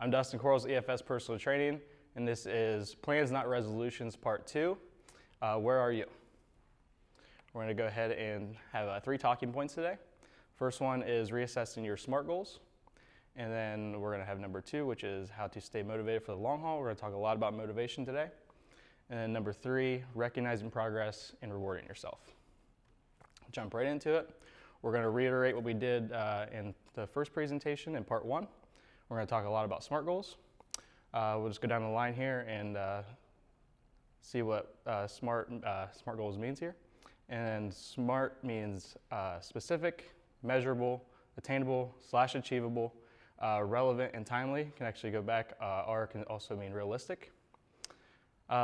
I'm Dustin Quarles, EFS Personal Training, and this is Plans Not Resolutions Part 2. Where are you? We're going to go ahead and have 3 talking points today. First one is reassessing your SMART goals, and then we're going to have number 2, which is how to stay motivated for the long haul. We're going to talk a lot about motivation today. And then number 3, recognizing progress and rewarding yourself. Jump right into it. We're going to reiterate what we did in the first presentation in Part 1. We're going to talk a lot about SMART goals. We'll just go down the line here and see what SMART goals means here. And SMART means specific, measurable, attainable / achievable, relevant, and timely. Can actually go back. R can also mean realistic.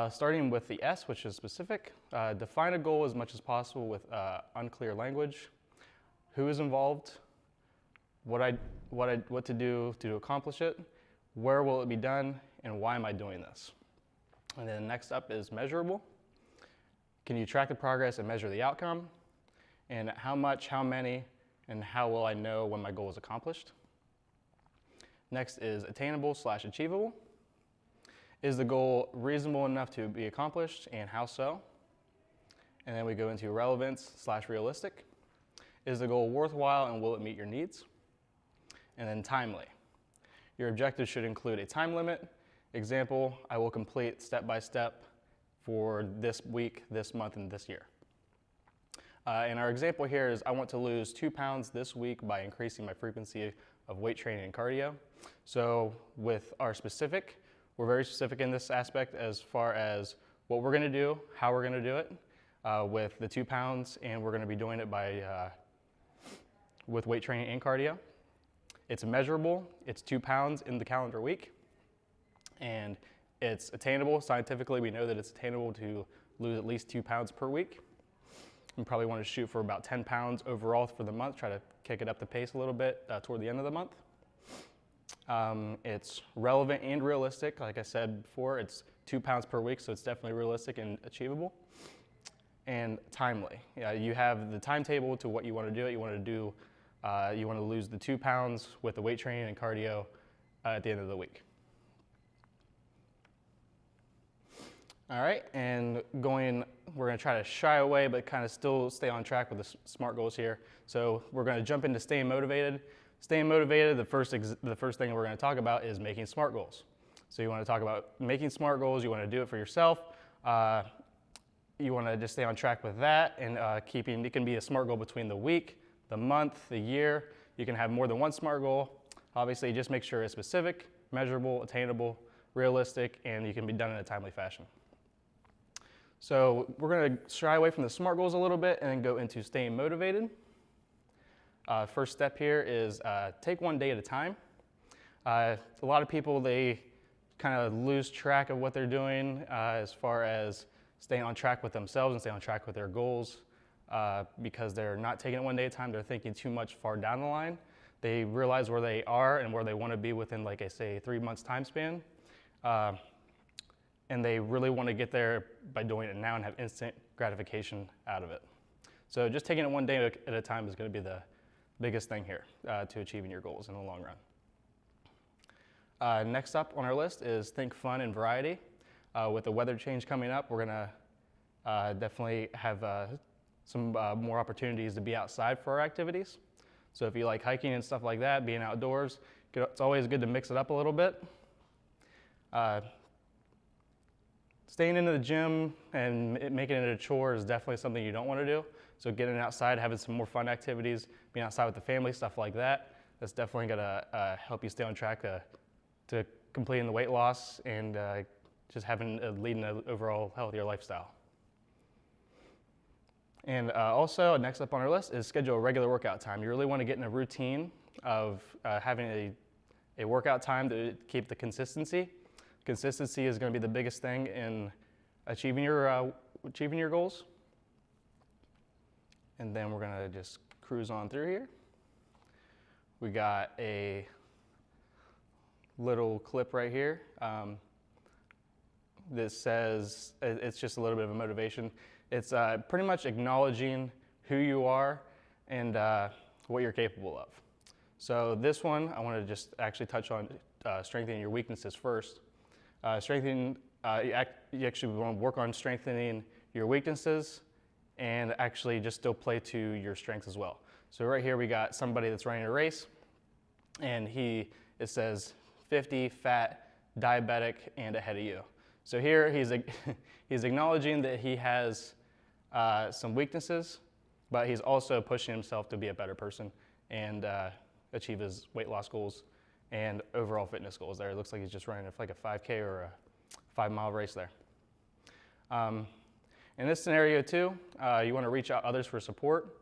Starting with the S, which is specific. Define a goal as much as possible with unclear language. Who is involved? What to do to accomplish it, where will it be done, and why am I doing this? And then next up is measurable. Can you track the progress and measure the outcome? And how much, how many, and how will I know when my goal is accomplished? Next is attainable / achievable. Is the goal reasonable enough to be accomplished, and how so? And then we go into relevance / realistic. Is the goal worthwhile, and will it meet your needs? And then timely. Your objective should include a time limit. Example, I will complete step by step for this week, this month, and this year. And our example here is I want to lose 2 pounds this week by increasing my frequency of weight training and cardio. So with our specific, we're very specific in this aspect as far as what we're gonna do, how we're gonna do it with the 2 pounds, and we're gonna be doing it by with weight training and cardio. It's measurable, it's 2 pounds in the calendar week, and it's attainable. Scientifically, we know that it's attainable to lose at least 2 pounds per week. You probably want to shoot for about 10 pounds overall for the month, try to kick it up the pace a little bit toward the end of the month. It's relevant and realistic. Like I said before, it's 2 pounds per week, so it's definitely realistic and achievable. And timely. You have the timetable to what you want to do. You want to lose the 2 pounds with the weight training and cardio at the end of the week. All right, and we're going to try to shy away, but kind of still stay on track with the SMART goals here. So we're going to jump into staying motivated. Staying motivated, the first thing we're going to talk about is making SMART goals. So you want to talk about making SMART goals. You want to do it for yourself. You want to just stay on track with that, and it can be a SMART goal between the week, the month, the year. You can have more than one SMART goal. Obviously, just make sure it's specific, measurable, attainable, realistic, and you can be done in a timely fashion. So we're going to shy away from the SMART goals a little bit and then go into staying motivated. First step here is take one day at a time. A lot of people, they kind of lose track of what they're doing as far as staying on track with themselves and staying on track with their goals. Because they're not taking it one day at a time, they're thinking too much far down the line. They realize where they are and where they want to be within, like I say, 3 months time span. And they really want to get there by doing it now and have instant gratification out of it. So just taking it one day at a time is going to be the biggest thing here to achieving your goals in the long run. Next up on our list is think fun and variety. With the weather change coming up, we're going to definitely have some more opportunities to be outside for our activities. So if you like hiking and stuff like that, being outdoors, it's always good to mix it up a little bit. Staying into the gym and making it a chore is definitely something you don't want to do. So getting outside, having some more fun activities, being outside with the family, stuff like that, that's definitely going to help you stay on track to completing the weight loss and just leading an overall healthier lifestyle. And also, next up on our list is schedule a regular workout time. You really want to get in a routine of having a workout time to keep the consistency. Consistency is going to be the biggest thing in achieving your goals. And then we're going to just cruise on through here. We got a little clip right here. This says, it's just a little bit of a motivation. It's pretty much acknowledging who you are and what you're capable of. So this one, I want to just actually touch on strengthening your weaknesses first. You actually want to work on strengthening your weaknesses and actually just still play to your strengths as well. So right here we got somebody that's running a race, and it says 50, fat, diabetic, and ahead of you. So here he's acknowledging that he has some weaknesses, but he's also pushing himself to be a better person and achieve his weight loss goals and overall fitness goals there. It looks like he's just running like a 5K or a 5-mile race there. In this scenario too, you want to reach out others for support.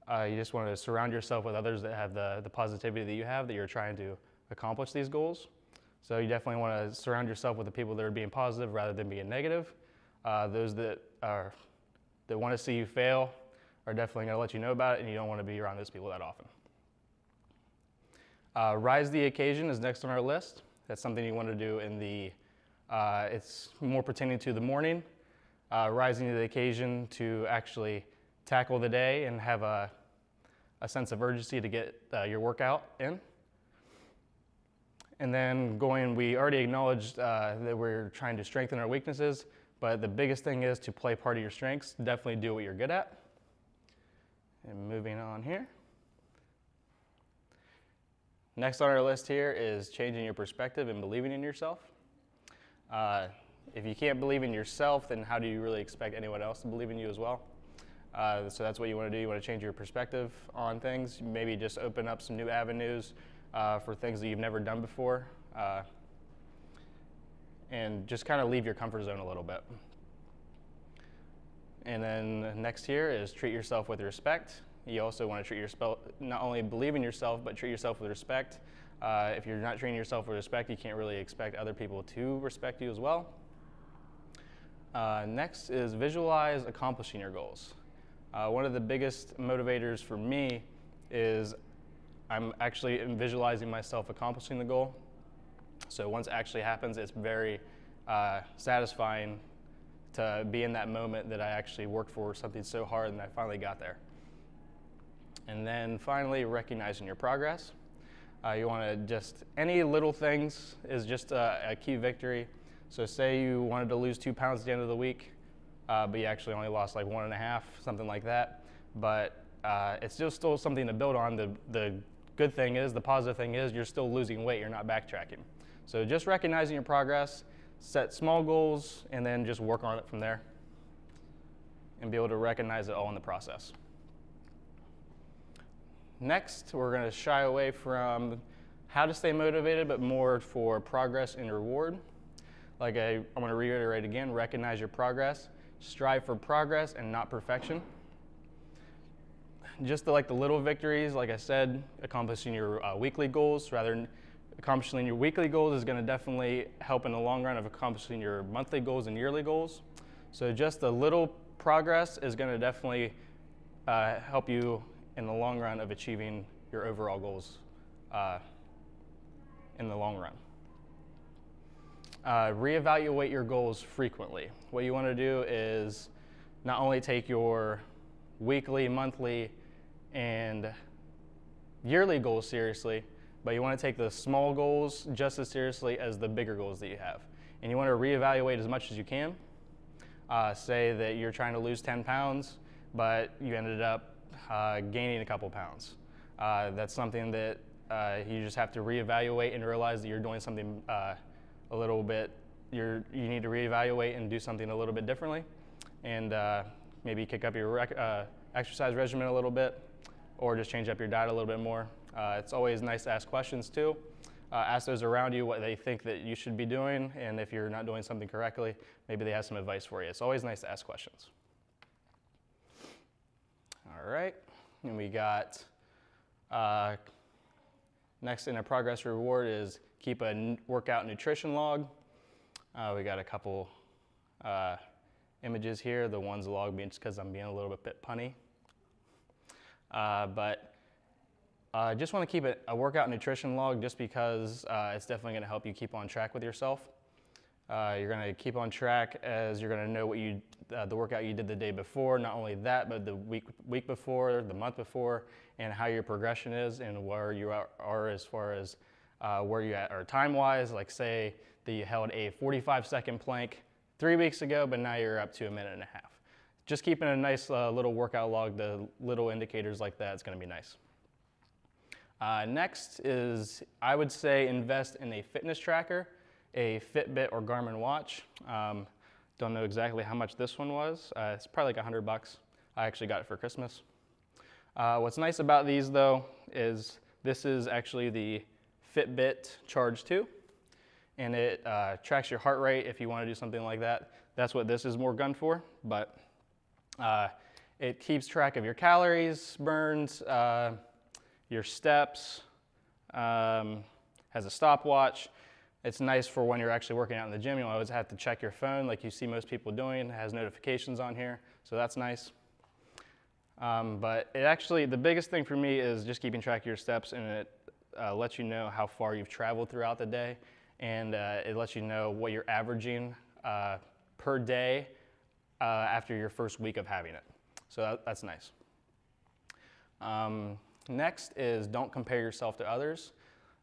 You just want to surround yourself with others that have the positivity that you have, that you're trying to accomplish these goals. So you definitely want to surround yourself with the people that are being positive rather than being negative. Those that want to see you fail are definitely going to let you know about it, and you don't want to be around those people that often. Rise to the occasion is next on our list. That's something you want to do in the, it's more pertaining to the morning. Rising to the occasion to actually tackle the day and have a sense of urgency to get your workout in. And then we already acknowledged that we're trying to strengthen our weaknesses, but the biggest thing is to play part of your strengths. Definitely do what you're good at. And moving on here. Next on our list here is changing your perspective and believing in yourself. If you can't believe in yourself, then how do you really expect anyone else to believe in you as well? So that's what you want to do. You want to change your perspective on things. Maybe just open up some new avenues for things that you've never done before. And just kind of leave your comfort zone a little bit. And then next here is treat yourself with respect. You also want to treat yourself, not only believe in yourself, but treat yourself with respect. If you're not treating yourself with respect, you can't really expect other people to respect you as well. Next is visualize accomplishing your goals. One of the biggest motivators for me is I'm actually visualizing myself accomplishing the goal. So once it actually happens, it's very satisfying to be in that moment that I actually worked for something so hard and I finally got there. And then finally, recognizing your progress. You want to just, any little things is just a key victory. So say you wanted to lose 2 pounds at the end of the week, but you actually only lost like 1.5, something like that. But it's still something to build on. The good thing is, the positive thing is, you're still losing weight, you're not backtracking. So just recognizing your progress, set small goals, and then just work on it from there. And be able to recognize it all in the process. Next, we're going to shy away from how to stay motivated, but more for progress and reward. Like I'm going to reiterate again, recognize your progress, strive for progress and not perfection. Just like the little victories, like I said, accomplishing your weekly goals, accomplishing your weekly goals is going to definitely help in the long run of accomplishing your monthly goals and yearly goals. So just a little progress is going to definitely help you in the long run of achieving your overall goals in the long run. Reevaluate your goals frequently. What you want to do is not only take your weekly, monthly, and yearly goals seriously, but you want to take the small goals just as seriously as the bigger goals that you have. And you want to reevaluate as much as you can. Say that you're trying to lose 10 pounds, but you ended up gaining a couple pounds. That's something that you just have to reevaluate and realize that you're doing something a little bit, you need to reevaluate and do something a little bit differently, and maybe kick up your exercise regimen a little bit, or just change up your diet a little bit more. It's always nice to ask questions too. Ask those around you what they think that you should be doing, and if you're not doing something correctly, maybe they have some advice for you. It's always nice to ask questions. All right, and we got next in a progress reward is keep a workout nutrition log. We got a couple images here. The one's log being just because I'm being a little bit punny. But I just want to keep a workout nutrition log just because it's definitely going to help you keep on track with yourself. You're going to keep on track as you're going to know what the workout you did the day before. Not only that, but the week before, the month before, and how your progression is and where you are as far as where you at or time-wise. Like say that you held a 45-second plank 3 weeks ago, but now you're up to 1.5 minutes. Just keeping a nice little workout log, the little indicators like that, is going to be nice. Next is, I would say, invest in a fitness tracker, a Fitbit or Garmin watch. Don't know exactly how much this one was. It's probably like $100. I actually got it for Christmas. What's nice about these though is this is actually the Fitbit Charge 2, and it tracks your heart rate if you want to do something like that. That's what this is more gun for, but it keeps track of your calories burned, your steps, has a stopwatch. It's nice for when you're actually working out in the gym. You don't always have to check your phone like you see most people doing. It has notifications on here, so that's nice. But it actually, the biggest thing for me is just keeping track of your steps, and it lets you know how far you've traveled throughout the day, and it lets you know what you're averaging per day after your first week of having it. So that's nice. Next is don't compare yourself to others.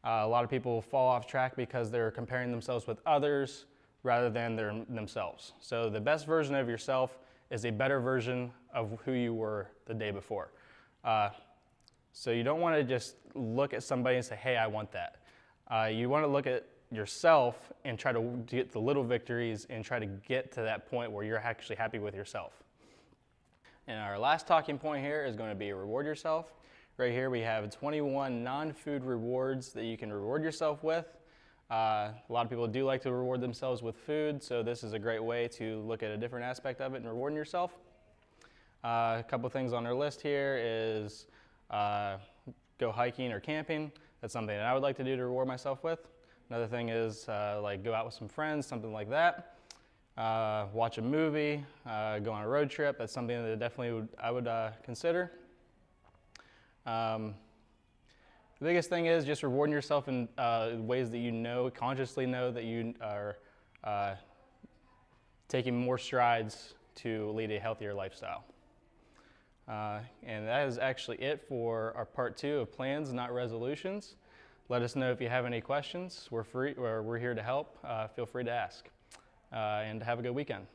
A lot of people fall off track because they're comparing themselves with others rather than themselves. So the best version of yourself is a better version of who you were the day before. So you don't want to just look at somebody and say, hey, I want that. You want to look at yourself and try to get the little victories and try to get to that point where you're actually happy with yourself. And our last talking point here is going to be reward yourself. Right here we have 21 non-food rewards that you can reward yourself with. A lot of people do like to reward themselves with food, so this is a great way to look at a different aspect of it and rewarding yourself. A couple things on our list here is go hiking or camping. That's something that I would like to do to reward myself with. Another thing is like go out with some friends, something like that. Watch a movie, go on a road trip. That's something that definitely I would consider. The biggest thing is just rewarding yourself in ways that you know, consciously know that you are taking more strides to lead a healthier lifestyle. And that is actually it for our part 2 of plans, not resolutions. Let us know if you have any questions. We're here to help. Feel free to ask. And have a good weekend.